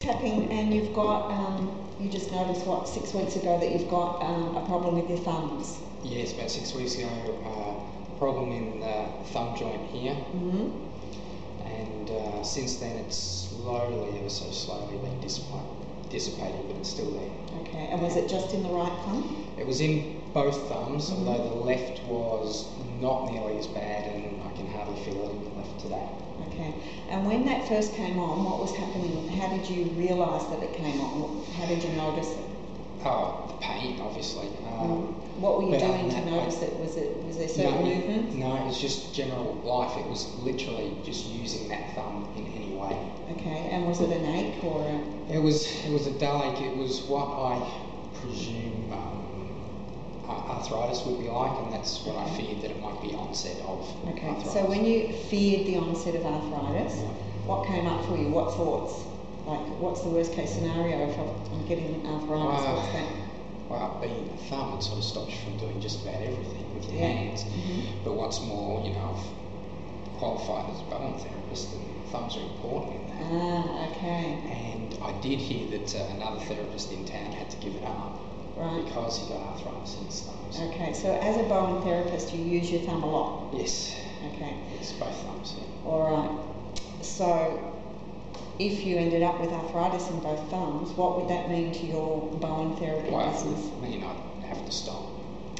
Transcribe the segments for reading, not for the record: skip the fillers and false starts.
tapping, and you've got, you just noticed, what, 6 weeks ago that you've got a problem with your thumbs? Yes, about 6 weeks ago, problem in the thumb joint here. Mm-hmm. And since then it's slowly, ever so slowly been dissipating, but it's still there. Okay, and was it just in the right thumb? It was in both thumbs, Mm-hmm. although the left was not nearly as bad, and I can hardly feel it in the left today. Okay, and when that first came on, what was happening? How did you realise that it came on? How did you notice it? Oh, the pain, obviously. What were you but doing to notice it? Was there certain movements? No, it was just general life. It was literally just using that thumb in any way. Okay, and was it an ache or a... It was a dull ache. It was what I presume arthritis would be like, and that's what I feared, that it might be onset of arthritis. So when you feared the onset of arthritis, what came up for you? What thoughts? Like, what's the worst case scenario if I'm getting arthritis? What's that? Well, being a thumb, it sort of stops you from doing just about everything with your hands. Mm-hmm. But what's more, I've qualified as a bone therapist, and thumbs are important in that. Ah, okay. And I did hear that another therapist in town had to give it up. Right. Because he got arthritis in his thumbs. Okay, so as a bone therapist, you use your thumb a lot? Yes. Okay. It's both thumbs, yeah. All right. So if you ended up with arthritis in both thumbs, what would that mean to your bone therapy business? Well, it would mean I'd have to stop.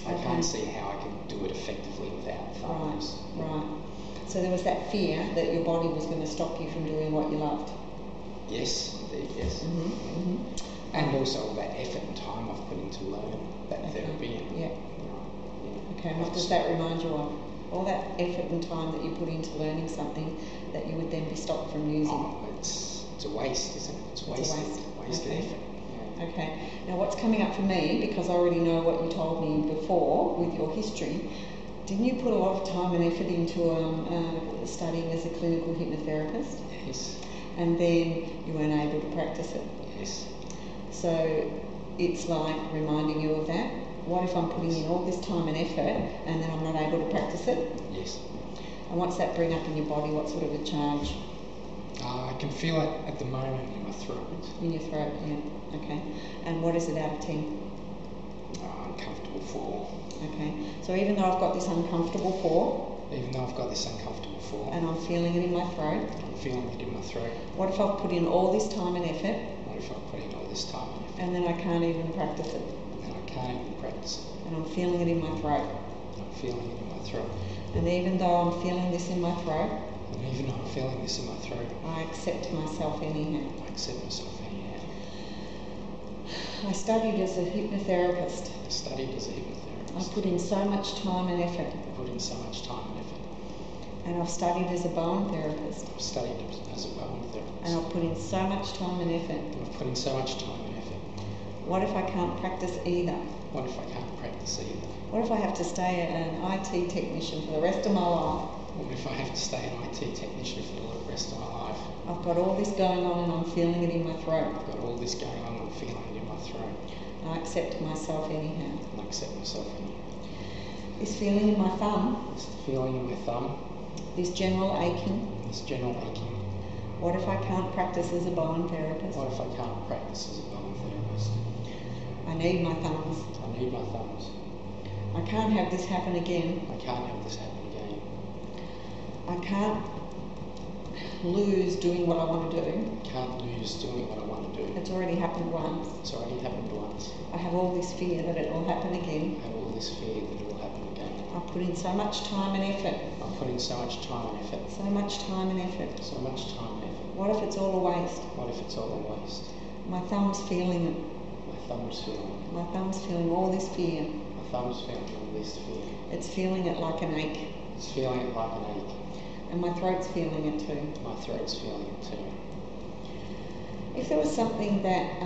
I can't see how I could do it effectively without thumbs. Right. So there was that fear that your body was going to stop you from doing what you loved? Yes, indeed, yes. Mm-hmm. Mm-hmm. And also all that effort and time I've put into learning that therapy. And, yeah. Okay, and what does that remind you of? All that effort and time that you put into learning something that you would then be stopped from using? Oh, it's a waste, isn't it? It's wasted Okay. effort. Yeah. Okay. Now what's coming up for me, because I already know what you told me before with your history, didn't you put a lot of time and effort into studying as a clinical hypnotherapist? Yes. And then you weren't able to practice it? Yes. So it's like reminding you of that. What if I'm putting in all this time and effort and then I'm not able to practice it? Yes. And what's that bring up in your body? What sort of a charge? I can feel it at the moment in my throat. In your throat, yeah. Okay. And what is it out of 10? Uncomfortable 4. Okay. So even though I've got this uncomfortable 4, even though I've got this uncomfortable 4, and I'm feeling it in my throat, I'm feeling it in my throat. what if I've put in all this time and effort? What if I put in all this time and effort? And then I can't even practice it? And I can't even practice it. And I'm feeling it in my throat. I'm feeling it in my throat. And even though I'm feeling this in my throat, and even though I'm feeling this in my throat, I accept myself anyhow. I accept myself anyhow. I studied as a hypnotherapist. I studied as a hypnotherapist. I put in so much time and effort. I put in so much time and effort. And I've studied as a bone therapist. I've studied as a bone therapist. And I've put in so much time and effort. And I've put in so much time and effort. What if I can't practice either? What if I can't practice either? What if I have to stay an IT technician for the rest of my life? What if I have to stay an IT technician for the rest of my life? I've got all this going on and I'm feeling it in my throat. I've got all this going on and I'm feeling it in my throat. And I accept myself anyhow. And I accept myself anyhow. This feeling in my thumb. This feeling in my thumb. This general aching. This general aching. What if I can't practice as a bone therapist? What if I can't practice as a bone therapist? I need my thumbs. I need my thumbs. I can't have this happen again. I can't have this happen again. I can't lose doing what I want to do. I can't lose doing what I want to do. It's already happened once. It's already happened once. I have all this fear that it will happen again. I have all this fear that it will happen again. I've put in so much time and effort. I've put in so much time and effort. So much time and effort. So much time and effort. What if it's all a waste? What if it's all a waste? My thumb's feeling it. My thumb's feeling it. My thumb's feeling all this fear. My thumb's feeling all this fear. It's feeling it like an ache. It's feeling it like an ache. And my throat's feeling it too. My throat's feeling it too. If there was something that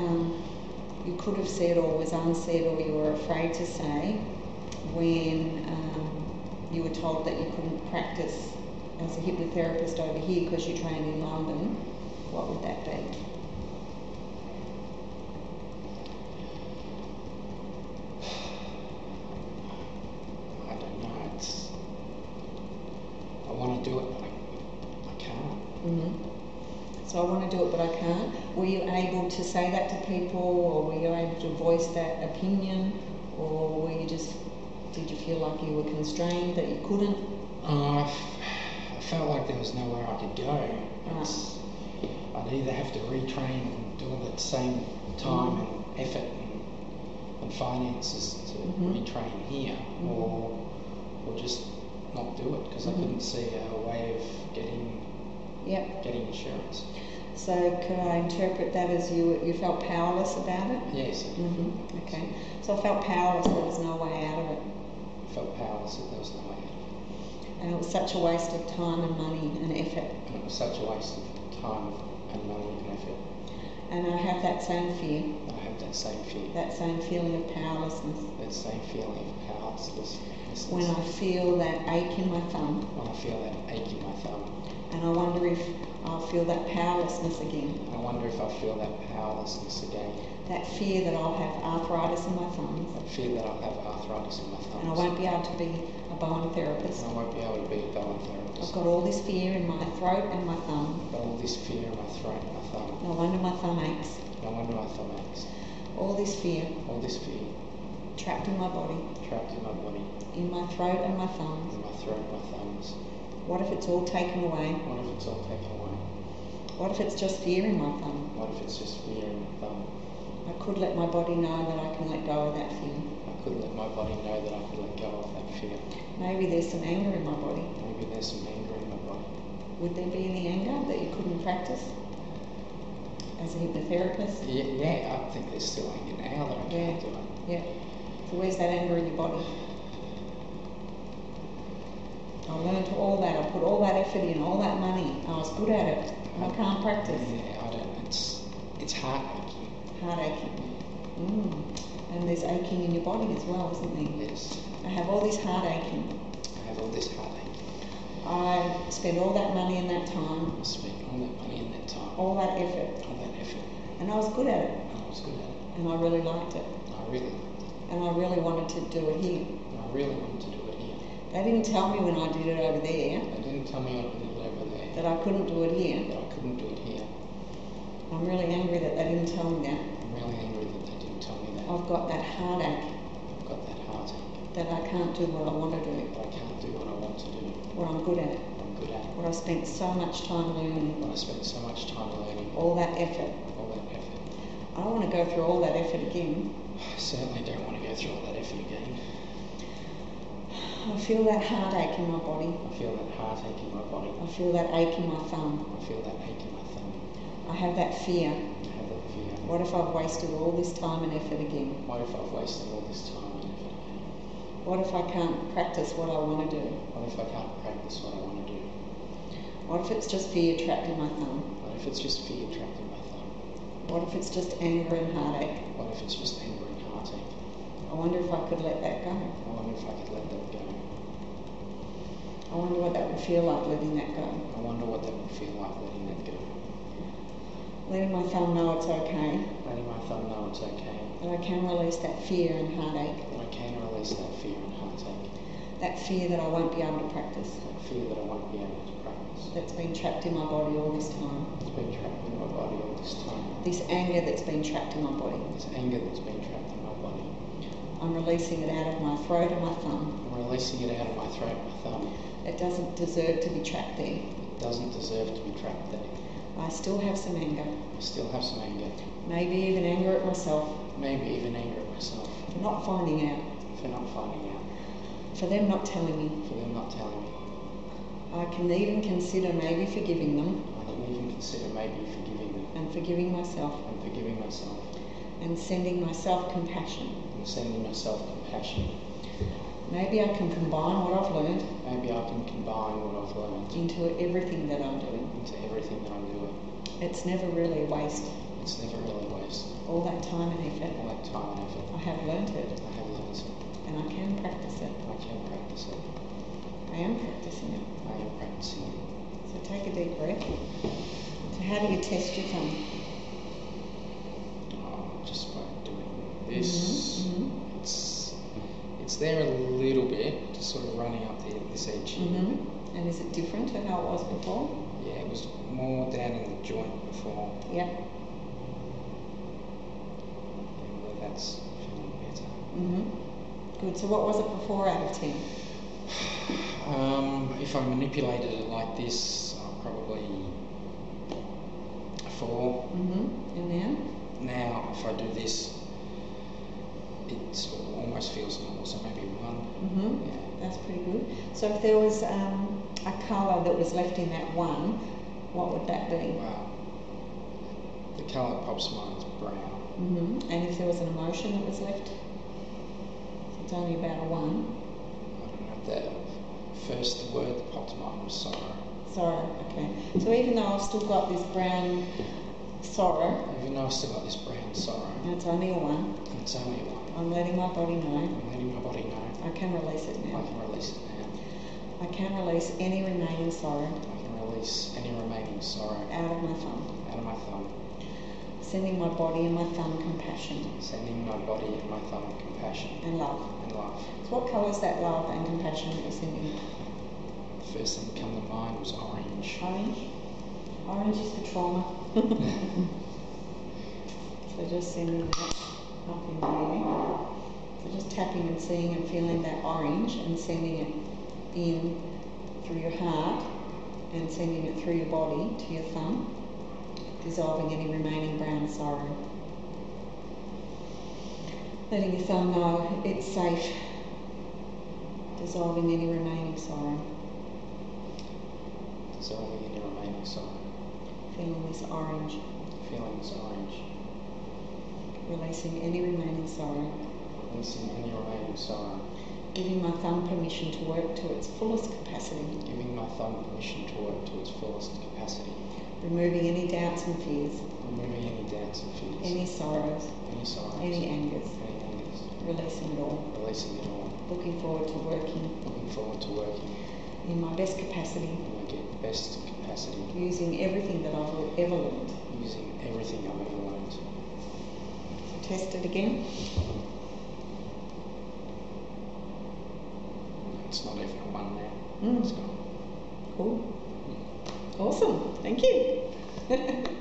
you could have said or was unsaid or you were afraid to say when you were told that you couldn't practice as a hypnotherapist over here because you trained in London, what would that be? I don't know. I want to do it, but I can't. Mm-hmm. So I want to do it, but I can't. were you able to say that to people, or were you able to voice that opinion, or were you just, did you feel like you were constrained that you couldn't? I felt like there was nowhere I could go. Right. I'd either have to retrain and do all that same time and effort and finances to retrain here, or just not do it, because I couldn't see a way of getting insurance. So could I interpret that as you felt powerless about it? Yes. Okay. So I felt powerless, there was no way out of it. I felt powerless that there was no way out. And it was such a waste of time and money and effort. And it was such a waste of time and money and effort. And I have that same fear. I have that same fear. That same feeling of powerlessness. That same feeling of powerlessness. When I feel that ache in my thumb. When I feel that ache in my thumb. And I wonder if I'll feel that powerlessness again. I wonder if I'll feel that powerlessness again. That fear that I'll have arthritis in my thumbs. That fear that I'll have arthritis in my thumbs. And I won't be able to be a bone therapist. And I won't be able to be a bone therapist. I've got all this fear in my throat and my thumb. I've got all this fear in my throat and my thumb. No wonder my thumb aches. No wonder my thumb aches. All this fear. All this fear. Trapped in my body. Trapped in my body. In my throat and my thumbs. In my throat and my thumbs. What if it's all taken away? What if it's all taken away? What if it's just fear in my thumb? What if it's just fear in my thumb? I could let my body know that I can let go of that fear. I could let my body know that I could let go of that fear. Maybe there's some anger in my body. Maybe there's some anger in my body. Would there be any anger that you couldn't practice as a hypnotherapist? Yeah, I think there's still anger now that I can't do it. Yeah. So where's that anger in your body? I learned all that. I put all that effort in, all that money. I was good at it. And I can't practice. Yeah, I don't. It's heart aching. Heart aching. And there's aching in your body as well, isn't there? Yes. I have all this heart aching. I have all this heart aching. I spent all that money and that time. I spent all that money and that time. All that effort. All that effort. And I was good at it. And I was good at it. And I really liked it. I really liked it. And I really wanted to do it here. And I really wanted to do it here. They didn't tell me when I did it over there. They didn't tell me when I did it over there. That I couldn't do it here. That I couldn't do it here. I'm really angry that they didn't tell me that. I'm really angry that they didn't tell me that. I've got that heartache. I've got that heartache. That I can't do what I want to do. That I can't do what I want to do. What I'm good at. What I'm good at. What I spent so much time learning. What I spent so much time learning. All that effort. All that effort. I don't want to go through all that effort again. I certainly don't want to go through all that effort again. I feel that heartache in my body. I feel that heartache in my body. I feel that ache in my thumb. I feel that ache in my thumb. I have that fear. I have that fear. What if I've wasted all this time and effort again? What if I've wasted all this time and effort again? What if I can't practice what I want to do? What if I can't practice what I want to do? What if it's just fear trapped in my thumb? What if it's just fear trapped in my thumb? What if it's just anger and heartache? What if it's just anger and heartache? I wonder if I could let that go. I wonder if I could let that go. I wonder what that would feel like letting that go. I wonder what that would feel like letting that go. Letting my thumb know it's okay. Letting my thumb know it's okay. That I can release that fear and heartache. That I can release that fear and heartache. That fear that I won't be able to practice. That fear that I won't be able to practice. That's been trapped in my body all this time. It's been trapped in my body all this time. This anger that's been trapped in my body. This anger that's been trapped in my body. I'm releasing it out of my throat and my thumb. I'm releasing it out of my throat and my thumb. It doesn't deserve to be trapped there. It doesn't deserve to be trapped there. I still have some anger. I still have some anger. Maybe even anger at myself. Maybe even anger at myself. For not finding out. For not finding out. For them not telling me. For them not telling me. I can even consider maybe forgiving them. I can even consider maybe forgiving them. And forgiving myself. And forgiving myself. And sending myself compassion. And sending myself compassion. Maybe I can combine what I've learned. Maybe I can combine what I've learned. Into everything that I'm doing. Into everything that I'm doing. It's never really a waste. It's never really a waste. All that time and effort. All that time and effort. I have learned it. I have learned it. And I can practice it. I can practice it. I am practicing it. I am practicing it. So take a deep breath. So how do you test your thumb? Just by doing this. Mm-hmm. It's there a little bit, just sort of running up this edge here. Mm-hmm. And is it different to how it was before? Yeah, it was more down in the joint before. Yep. Good. So what was it before out of 10? If I manipulated it like this, probably a 4. And now? Now, if I do this, it almost feels normal, so maybe 1. Yeah. That's pretty good. So if there was a colour that was left in that 1, what would that be? Well, the colour that pops to mind is brown. And if there was an emotion that was left, so it's only about a 1. I don't know. The word that popped to mind was sorrow. Sorrow, okay. So even though I've still got this brown sorrow, Even though I've still got this brown sorrow, and it's only a 1, and it's only a 1, I'm letting my body know. I'm letting my body know. I can release it now. I can release it now. I can release any remaining sorrow I can release any remaining sorrow out of my thumb. out of my thumb. Sending my body and my thumb compassion Sending my body and my thumb compassion and love. and love. So what colour is that love and compassion that you're sending? The first thing that came to mind was orange. Orange? Orange is for trauma. So just sending that up in there. So just tapping and seeing and feeling that orange and sending it in through your heart and sending it through your body to your thumb, dissolving any remaining brown sorrow. Letting your thumb know it's safe, dissolving any remaining sorrow. Dissolving any remaining sorrow. Feeling this orange, Feeling this orange. releasing any remaining sorrow. Releasing any remaining sorrow. Giving my thumb permission to work to its fullest capacity. Giving my thumb permission to work to its fullest capacity. Removing any doubts and fears. Removing any doubts and fears. Any sorrows. Any sorrows. Any angers. Any angers. Releasing it all. Releasing it all. Looking forward to working Looking forward to working in my best capacity. in my best capacity. Using everything that I've ever learned. Using everything I've ever learned. Test it again. It's not even a 1 now. It's gone. Cool. Awesome. Thank you.